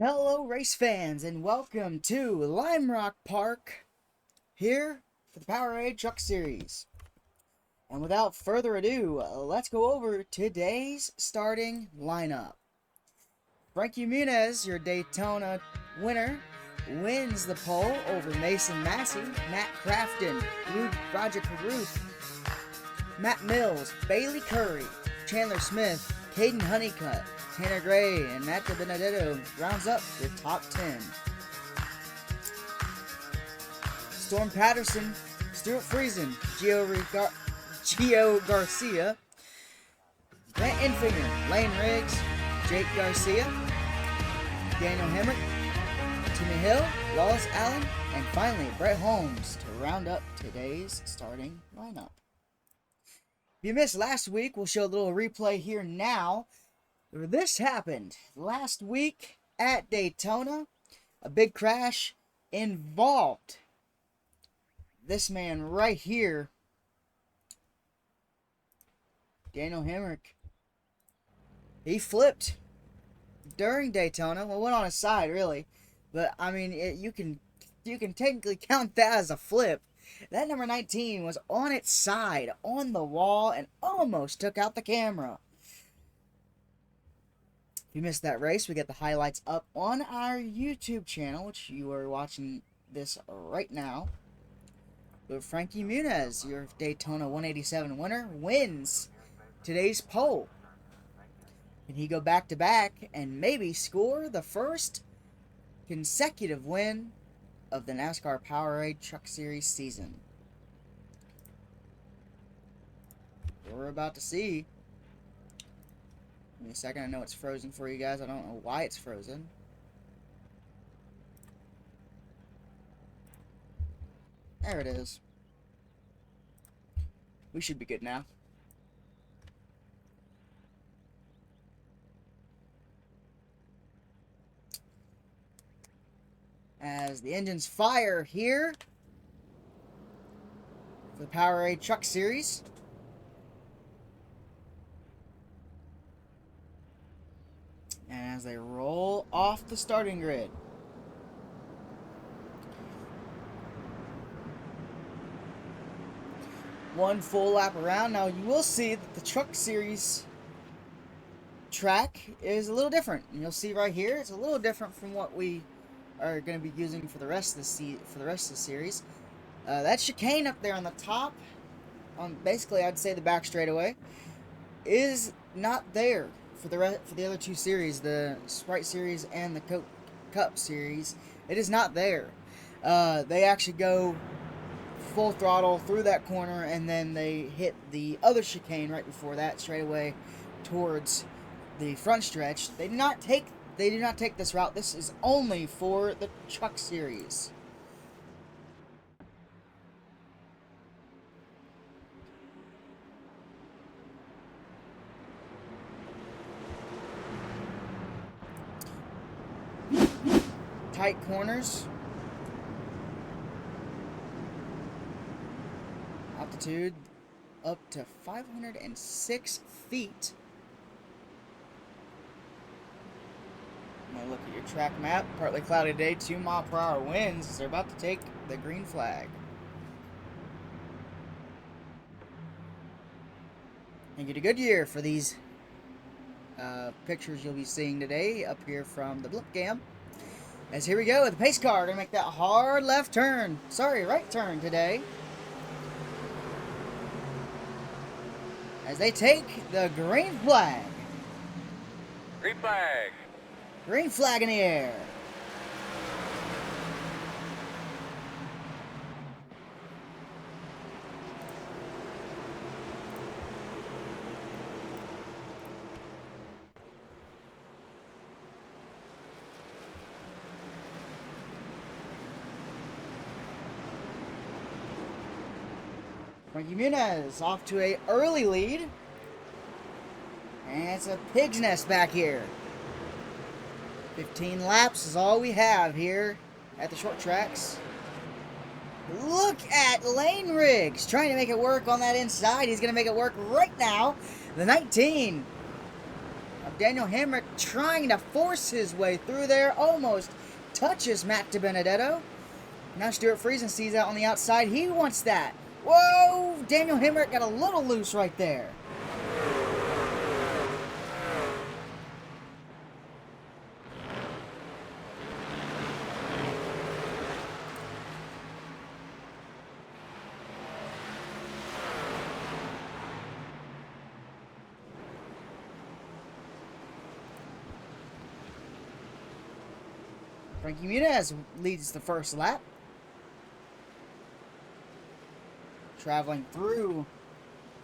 Hello, race fans, and welcome to Lime Rock Park here for the Powerade Truck Series. And without further ado, let's go over today's starting lineup. Frankie Muniz, your Daytona winner, wins the pole over Mason Massey, Matt Crafton, Roger Carruth, Matt Mills, Bailey Curry, Chandler Smith, Caden Honeycutt, Tanner Gray, and Matt Benedetto rounds up your top 10. Storm Patterson, Stuart Friesen, Gio Garcia, Grant Enfinger, Lane Riggs, Jake Garcia, Daniel Hemrick, Timmy Hill, Wallace Allen, and finally Brett Holmes to round up today's starting lineup. If you missed last week, we'll show a little replay here now. This happened last week at Daytona. A big crash involved this man right here, Daniel Hemrick. He flipped during Daytona. Well, went on his side really, but I mean, you can technically count that as a flip. That number 19 was on its side, on the wall, and almost took out the camera. If you missed that race, we get the highlights up on our YouTube channel, which you are watching this right now. But Frankie Muniz, your Daytona 187 winner, wins today's pole. Can he go back-to-back and maybe score the first consecutive win of the NASCAR Powerade Truck Series season? We're about to see. Give me a second. I know it's frozen for you guys. I don't know why it's frozen. There it is. We should be good now. As the engines fire here for the Powerade Truck Series. And as they roll off the starting grid. One full lap around. Now you will see that the Truck Series track is a little different. And you'll see right here, it's a little different from what we are going to be using for the rest of the series. That chicane up there on the top, on basically I'd say the back straightaway, is not there for the other two series, the Sprite series and the Coke Cup series. It is not there. They actually go full throttle through that corner, and then they hit the other chicane right before that straightaway towards the front stretch. They do not take this route. This is only for the Truck Series. Tight corners. Altitude up to 506 feet. I'm gonna look at your track map. Partly cloudy day, 2-mile-per-hour winds as they're about to take the green flag. And get a good year for these pictures you'll be seeing today up here from the Blip Cam. As here we go with the pace car, gonna make that hard right turn today. As they take the green flag. Green flag. Green flag in the air. Frankie Muniz off to an early lead. And it's a pig's nest back here. 15 laps is all we have here at the short tracks. Look at Lane Riggs trying to make it work on that inside. He's going to make it work right now. The 19. A Daniel Hemrick trying to force his way through there. Almost touches Matt DiBenedetto. Now Stuart Friesen sees out on the outside. He wants that. Whoa! Daniel Hemrick got a little loose right there. Frankie Muniz leads the first lap. Traveling through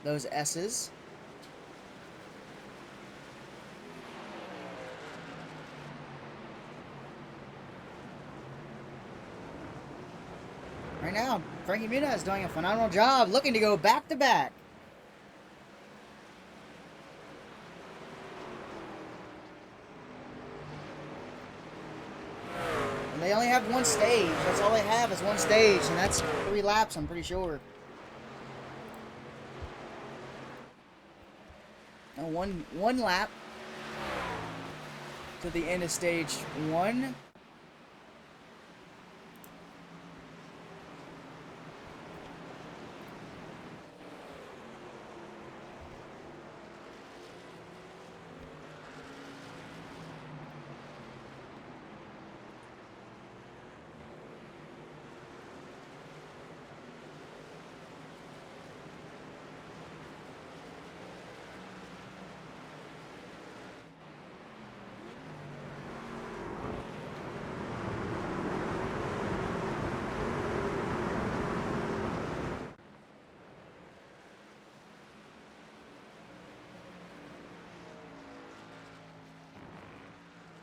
those S's. Right now, Frankie Muniz is doing a phenomenal job, looking to go back to back. And they only have one stage. That's all they have is one stage, and that's 3 laps, I'm pretty sure. Now one lap to the end of stage 1.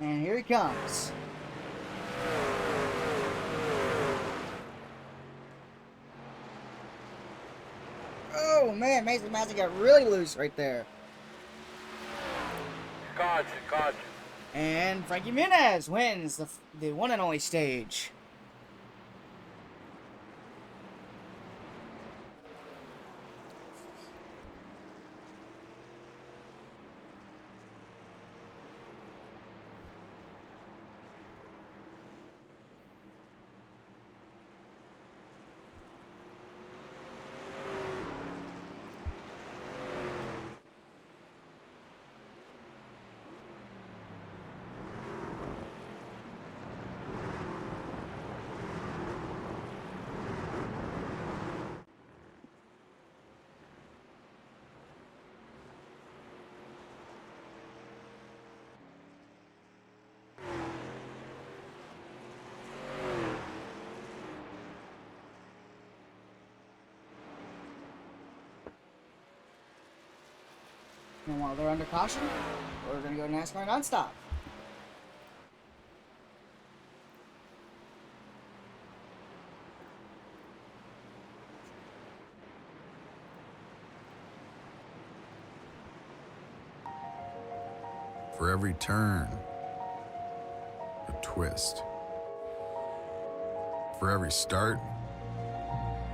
And here he comes. Oh man, Mason Massey got really loose right there. Caution, caution. And Frankie Muniz wins the one and only stage. And while they're under caution, we're going to go NASCAR nonstop. For every turn, a twist. For every start,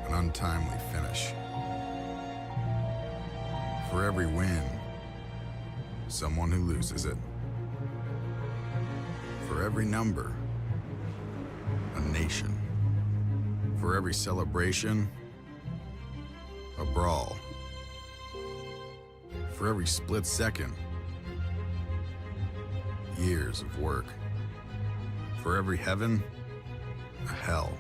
an untimely finish. For every win, someone who loses it. For every number, a nation. For every celebration, a brawl. For every split second, years of work. For every heaven, a hell.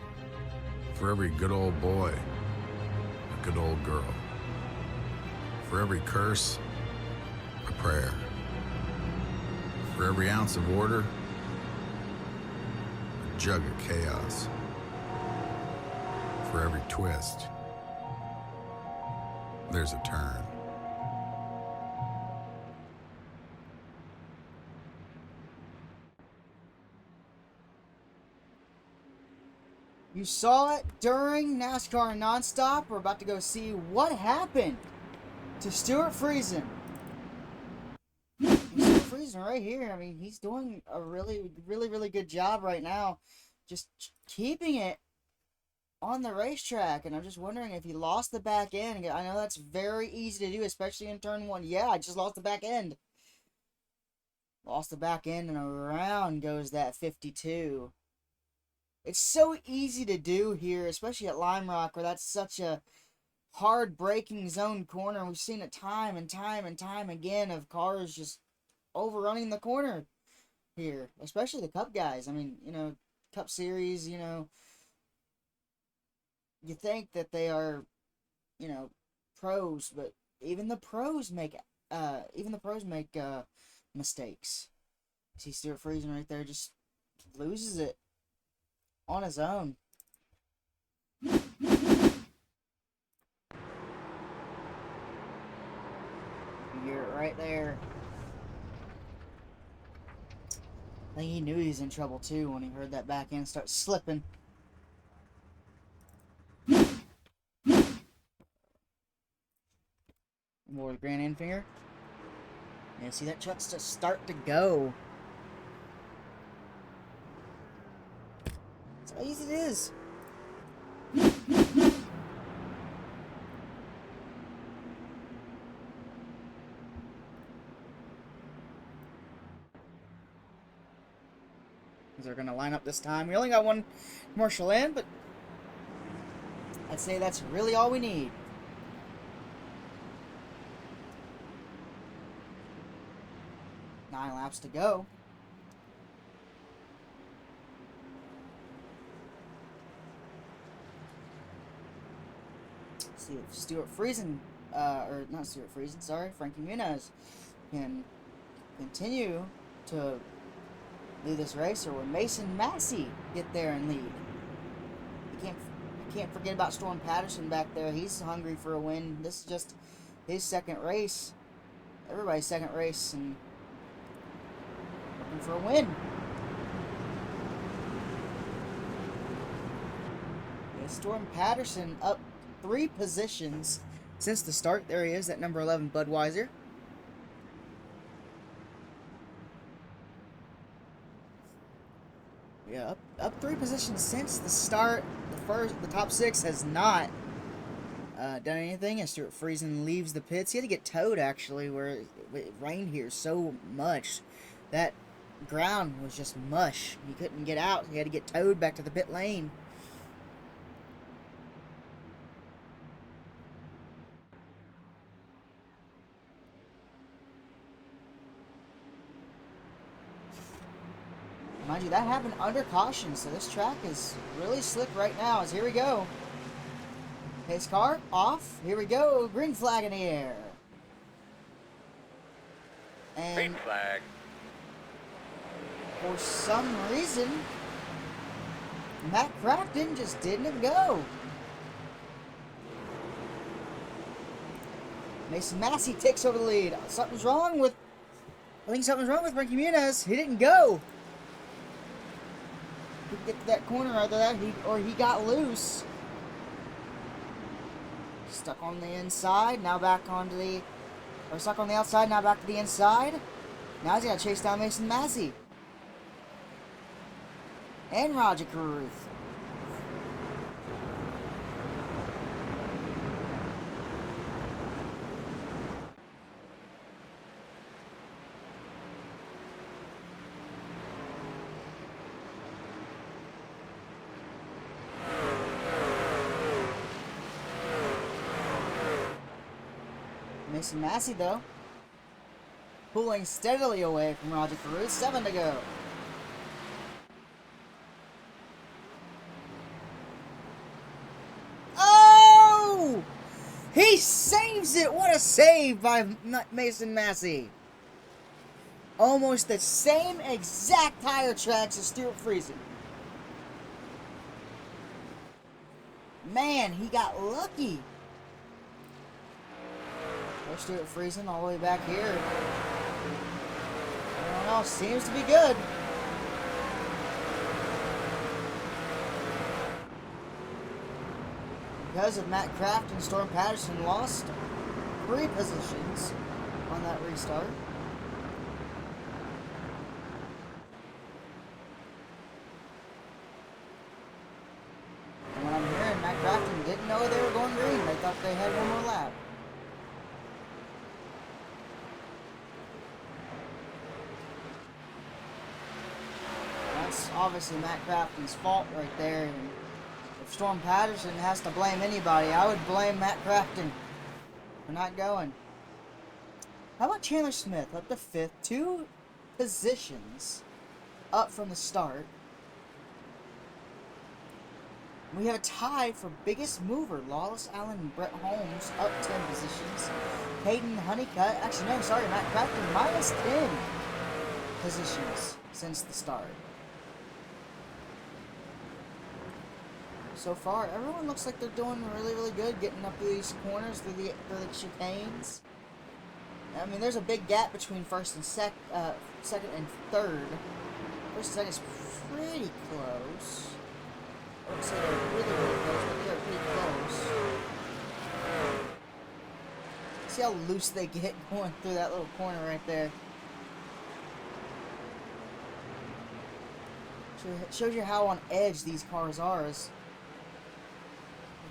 For every good old boy, a good old girl. For every curse, a prayer. For every ounce of order, a jug of chaos. For every twist, there's a turn. You saw it during NASCAR Nonstop. We're about to go see what happened to Stuart Friesen. Stuart Friesen right here. I mean, he's doing a really good job right now. Just keeping it on the racetrack. And I'm just wondering if he lost the back end. I know that's very easy to do, especially in turn 1. Yeah, I just lost the back end. Lost the back end, and around goes that 52. It's so easy to do here, especially at Lime Rock, where that's such a hard braking zone corner. We've seen it time and time and time again of cars just overrunning the corner here, especially the Cup guys. I mean, you know, Cup Series, you know, you think that they are, you know, pros, but even the pros make mistakes. See Stuart Friesen right there, just loses it on his own. You hear it right there. I think he knew he was in trouble too when he heard that back end start slipping. More with Grand Enfinger. Yeah, see that truck's just start to go. That's how easy it is. They're gonna line up this time. We only got one commercial in, but I'd say that's really all we need. Nine laps to go. Let's see if Stuart Friesen, or not Stuart Friesen, sorry, Frankie Muniz can continue to lead this race, or will Mason Massey get there and lead? You can't forget about Storm Patterson back there. He's hungry for a win. This is just his second race. Everybody's second race, and looking for a win. Yeah, Storm Patterson up 3 positions since the start. There he is, at number 11, Budweiser. Yeah, up 3 positions since the start. The top 6 has not done anything as Stuart Friesen leaves the pits. He had to get towed, actually, where it rained here so much. That ground was just mush. He couldn't get out. He had to get towed back to the pit lane. Mind you, that happened under caution, so this track is really slick right now. As here we go. Pace car off. Here we go. Green flag in the air. And Green flag. for some reason, Matt Crafton just didn't go. Mason Massey takes over the lead. I think something's wrong with Frankie Muniz. He didn't go. He could get to that corner, either that or he got loose. Stuck on the inside, now back onto the, or stuck on the outside, now back to the inside. Now he's got to chase down Mason Massey. And Roger Carruth. Mason Massey, though, pulling steadily away from Roger Carruth. 7 to go. Oh! He saves it! What a save by Mason Massey. Almost the same exact tire tracks as Stuart Friesen. Man, he got lucky. There's Stuart Friesen all the way back here. Everyone else seems to be good. Because of Matt Kraft and Storm Patterson lost 3 positions on that restart. And what I'm hearing, Matt Crafton didn't know they were going green. They thought they had one more lap. obviously Matt Crafton's fault right there. And if Storm Patterson has to blame anybody, I would blame Matt Crafton for not going. How about Chandler Smith up to 5th? 2 positions up from the start. We have a tie for biggest mover. Lawless Allen and Brett Holmes up 10 positions. Hayden Honeycutt, actually no, sorry, Matt Crafton minus 10 positions since the start. So far, everyone looks like they're doing really, really good, getting up through these corners, through the chicanes. I mean, there's a big gap between first and second and third. First and second is pretty close. I wouldn't say they're really, really close, but they're pretty close. See how loose they get going through that little corner right there. Shows you how on edge these cars are. Here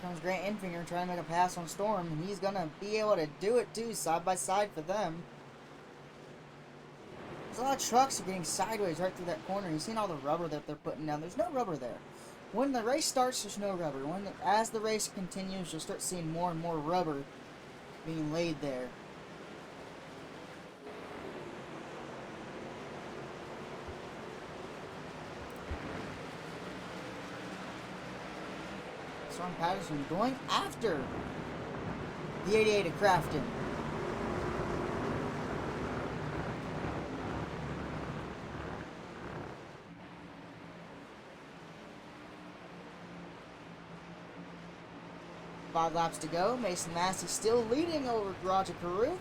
comes Grant Enfinger trying to make a pass on Storm, and he's gonna be able to do it too, side by side for them. There's a lot of trucks are getting sideways right through that corner. You've seen all the rubber that they're putting down. There's no rubber there. When the race starts, there's no rubber. As the race continues, you'll start seeing more and more rubber being laid there. Storm Patterson going after the 88 of Crafton. Five laps to go. Mason Massey still leading over Roger Carew.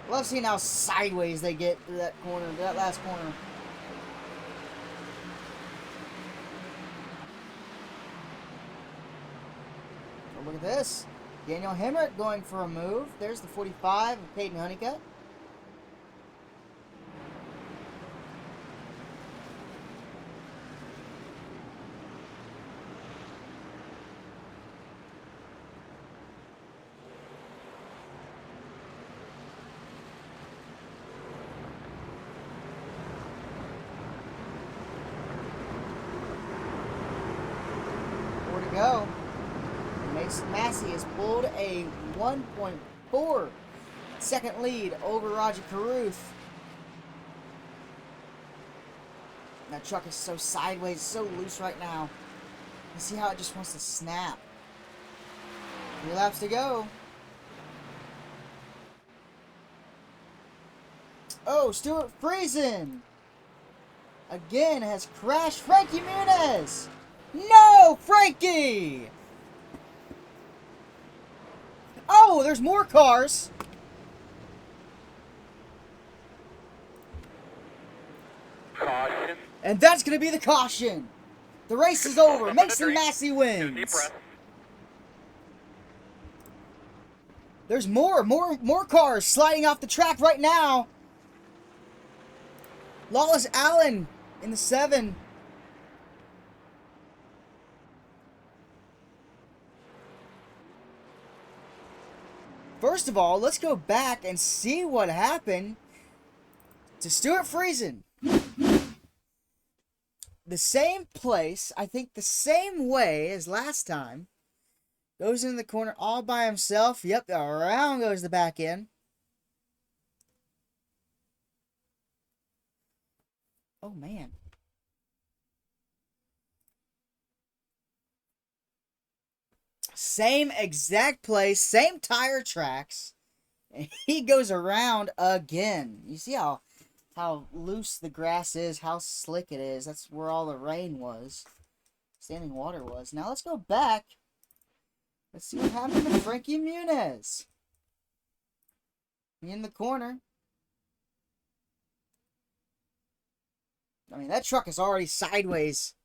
Love seeing how sideways they get through that corner, that last corner. Oh, look at this. Daniel Hemrick going for a move. There's the 45 of Peyton Honeycutt. Go. Mason Massey has pulled a 1.4 second lead over Roger Caruth. That truck is so sideways, so loose right now. You see how it just wants to snap. 3 laps to go. Oh, Stuart Friesen again has crashed Frankie Muniz. No, Frankie! Oh, there's more cars. Caution. And that's going to be the caution. The race is over. Mason Massey wins. There's more cars sliding off the track right now. Lawless Allen in the 7. First of all, let's go back and see what happened to Stuart Friesen. The same place, I think the same way as last time. Goes in the corner all by himself. Yep, around goes the back end. Oh, man. Same exact place, same tire tracks. And he goes around again. You see how loose the grass is, how slick it is. That's where all the rain was. Standing water was. Now let's go back. Let's see what happened to Frankie Muniz. In the corner. I mean, that truck is already sideways.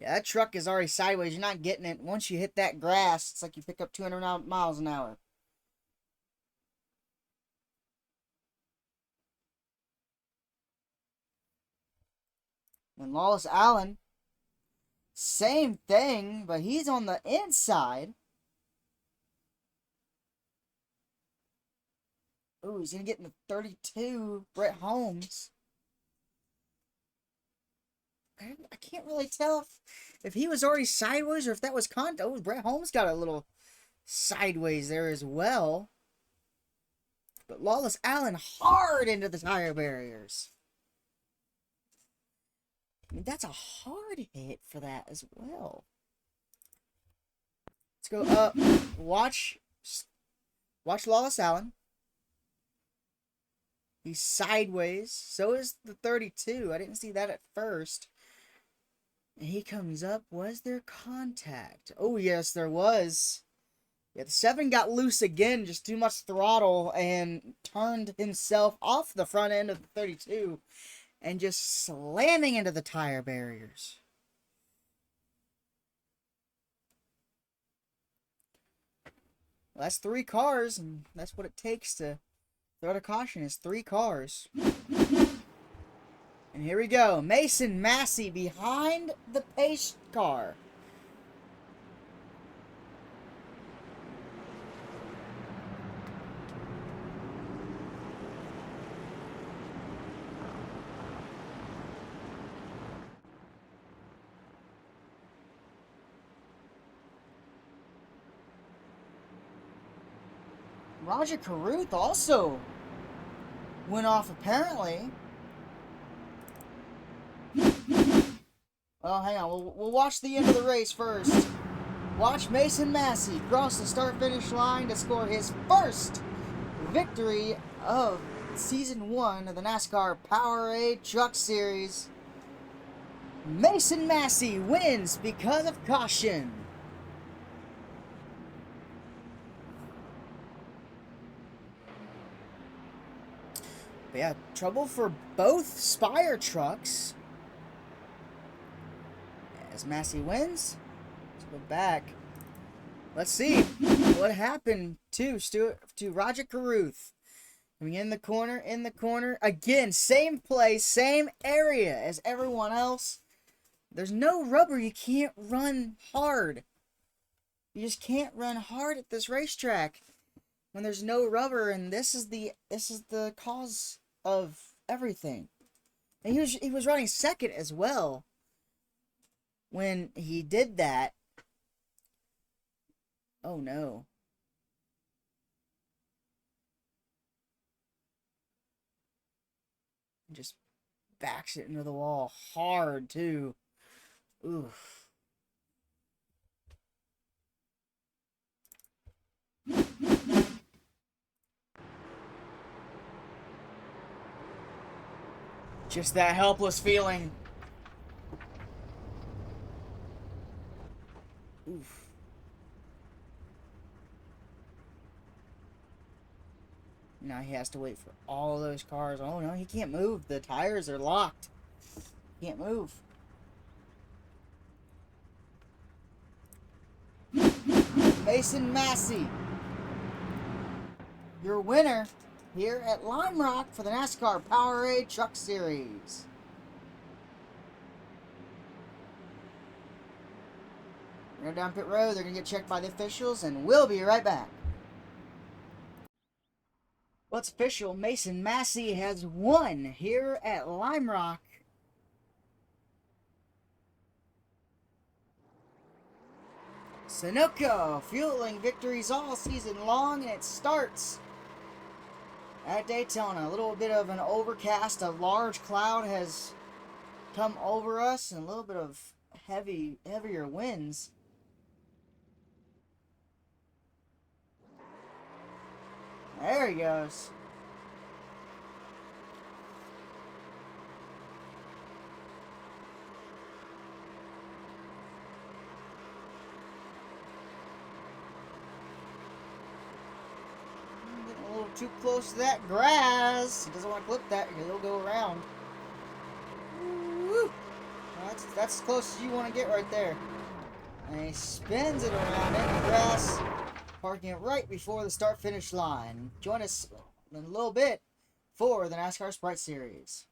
Yeah, that truck is already sideways. You're not getting it. Once you hit that grass, it's like you pick up 200 miles an hour. And Lawless Allen Same thing, but he's on the inside. Ooh, he's gonna get in the 32. Brett Holmes. I can't really tell if he was already sideways or if that was contact. Oh, Brett Holmes got a little sideways there as well. But Lawless Allen hard into the tire barriers. I mean, that's a hard hit for that as well. Let's go up. Watch Lawless Allen. He's sideways. So is the 32. I didn't see that at first. And he comes up. Was there contact? Oh, yes, there was. Yeah, the 7 got loose again. Just too much throttle and turned himself off the front end of the 32. And just slamming into the tire barriers. Well, that's 3 cars, and that's what it takes to throw to caution is 3 cars. And here we go. Mason Massey behind the pace car. Roger Carruth also went off apparently. Well, hang on. We'll watch the end of the race first. Watch Mason Massey cross the start-finish line to score his first victory of Season 1 of the NASCAR Powerade Truck Series. Mason Massey wins because of caution. But yeah, trouble for both Spire trucks. As Massey wins, let's go back. Let's see what happened to Roger Carruth. Coming in the corner. Again, same place, same area as everyone else. There's no rubber. You can't run hard. You just can't run hard at this racetrack when there's no rubber, and this is the cause of everything. And he was running second as well when he did that. Oh no. Just backs it into the wall hard too. Oof. Just that helpless feeling. Oof. Now he has to wait for all those cars. Oh no, he can't move. The tires are locked. He can't move. Mason Massey, your winner here at Lime Rock for the NASCAR Powerade Truck Series. We're going down pit road. They're going to get checked by the officials, and we'll be right back. Well, it's official. Mason Massey has won here at Lime Rock. Sunoco fueling victories all season long, and it starts at Daytona. A little bit of an overcast. A large cloud has come over us, and a little bit of heavier winds. There he goes. Getting a little too close to that grass. He doesn't want to clip that because it'll go around. Woo! That's as close as you want to get right there. And he spins it around in the grass, parking it right before the start-finish line. Join us in a little bit for the NASCAR Sprite Series.